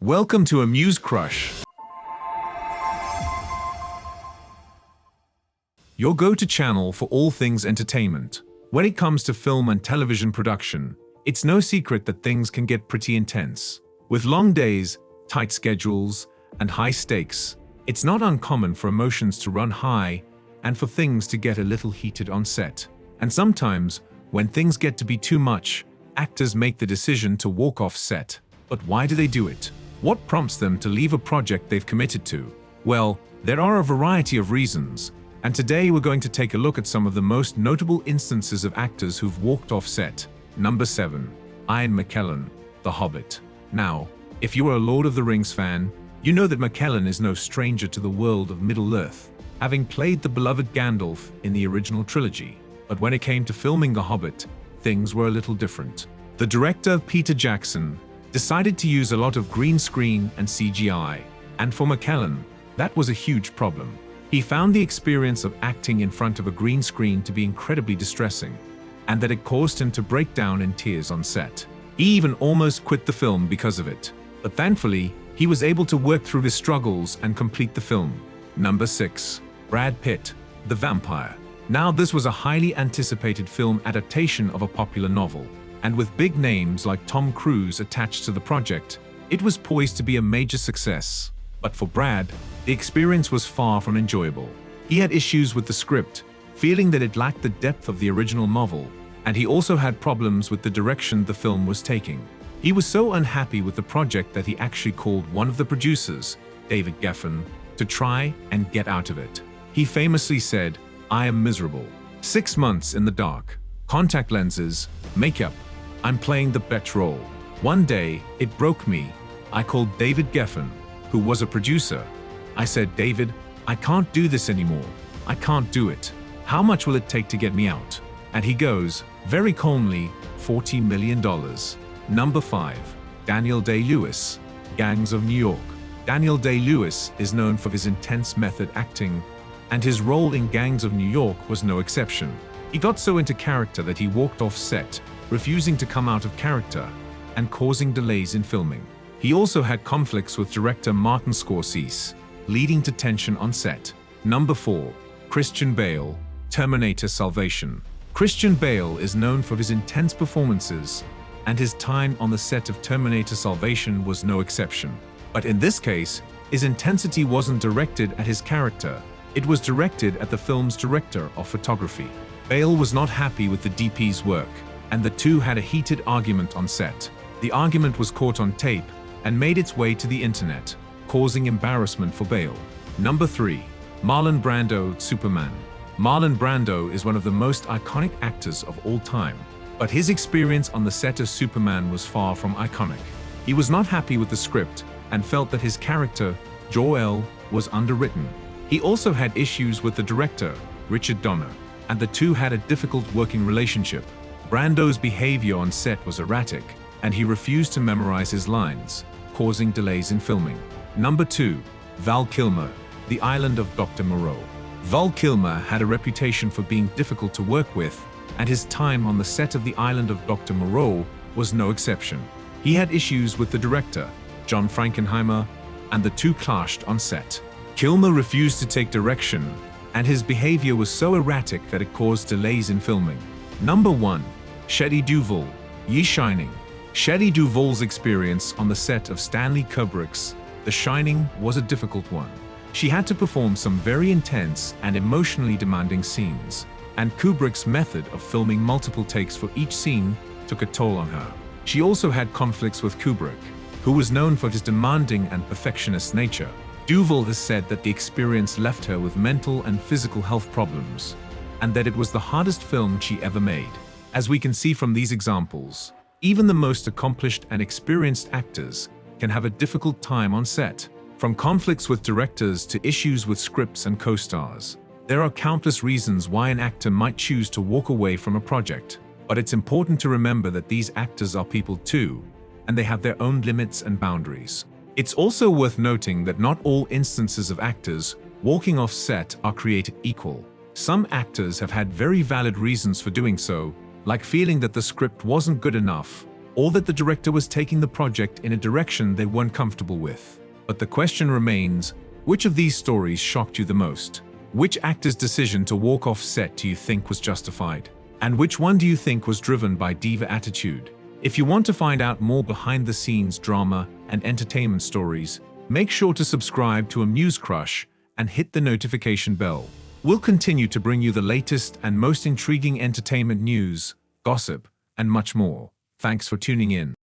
Welcome to Amuse Crush, your go-to channel for all things entertainment. When it comes to film and television production, it's no secret that things can get pretty intense. With long days, tight schedules, and high stakes, it's not uncommon for emotions to run high and for things to get a little heated on set. And sometimes, when things get to be too much, actors make the decision to walk off set. But why do they do it? What prompts them to leave a project they've committed to? Well, there are a variety of reasons, and today we're going to take a look at some of the most notable instances of actors who've walked off set. Number 7. Ian McKellen, The Hobbit. Now, if you are a Lord of the Rings fan, you know that McKellen is no stranger to the world of Middle-earth, having played the beloved Gandalf in the original trilogy. But when it came to filming The Hobbit, things were a little different. The director, Peter Jackson, decided to use a lot of green screen and CGI, and for McKellen, that was a huge problem. He found the experience of acting in front of a green screen to be incredibly distressing, and that it caused him to break down in tears on set. He even almost quit the film because of it, but thankfully, he was able to work through his struggles and complete the film. Number 6. Brad Pitt, The Vampire. Now, this was a highly anticipated film adaptation of a popular novel, and with big names like Tom Cruise attached to the project, it was poised to be a major success. But for Brad, the experience was far from enjoyable. He had issues with the script, feeling that it lacked the depth of the original novel, and he also had problems with the direction the film was taking. He was so unhappy with the project that he actually called one of the producers, David Geffen, to try and get out of it. He famously said, "I am miserable. 6 months in the dark. Contact lenses, makeup. I'm playing the bet role. One day, it broke me. I called David Geffen, who was a producer. I said, 'David, I can't do this anymore. I can't do it. How much will it take to get me out?' And he goes, very calmly, $40 million. Number 5. Daniel Day-Lewis, Gangs of New York. Daniel Day-Lewis is known for his intense method acting, and his role in Gangs of New York was no exception. He got so into character that he walked off set, refusing to come out of character, and causing delays in filming. He also had conflicts with director Martin Scorsese, leading to tension on set. Number 4. Christian Bale, Terminator Salvation. Christian Bale is known for his intense performances, and his time on the set of Terminator Salvation was no exception. But in this case, his intensity wasn't directed at his character, it was directed at the film's director of photography. Bale was not happy with the DP's work, and the two had a heated argument on set. The argument was caught on tape and made its way to the internet, causing embarrassment for Bale. Number 3. Marlon Brando, Superman. Marlon Brando is one of the most iconic actors of all time, but his experience on the set of Superman was far from iconic. He was not happy with the script and felt that his character, Jor-El, was underwritten. He also had issues with the director, Richard Donner, and the two had a difficult working relationship. Brando's behavior on set was erratic, and he refused to memorize his lines, causing delays in filming. Number 2. Val Kilmer, The Island of Dr. Moreau. Val Kilmer had a reputation for being difficult to work with, and his time on the set of The Island of Dr. Moreau was no exception. He had issues with the director, John Frankenheimer, and the two clashed on set. Kilmer refused to take direction, and his behavior was so erratic that it caused delays in filming. Number 1. Shelley Duvall, Ye Shining. Shelley Duvall's experience on the set of Stanley Kubrick's The Shining was a difficult one. She had to perform some very intense and emotionally demanding scenes, and Kubrick's method of filming multiple takes for each scene took a toll on her. She also had conflicts with Kubrick, who was known for his demanding and perfectionist nature. Duvall has said that the experience left her with mental and physical health problems, and that it was the hardest film she ever made. As we can see from these examples, even the most accomplished and experienced actors can have a difficult time on set. From conflicts with directors to issues with scripts and co-stars, there are countless reasons why an actor might choose to walk away from a project. But it's important to remember that these actors are people too, and they have their own limits and boundaries. It's also worth noting that not all instances of actors walking off set are created equal. Some actors have had very valid reasons for doing so, like feeling that the script wasn't good enough, or that the director was taking the project in a direction they weren't comfortable with. But the question remains, which of these stories shocked you the most? Which actor's decision to walk off set do you think was justified? And which one do you think was driven by diva attitude? If you want to find out more behind-the-scenes drama and entertainment stories, make sure to subscribe to Amuse Crush and hit the notification bell. We'll continue to bring you the latest and most intriguing entertainment news, gossip, and much more. Thanks for tuning in.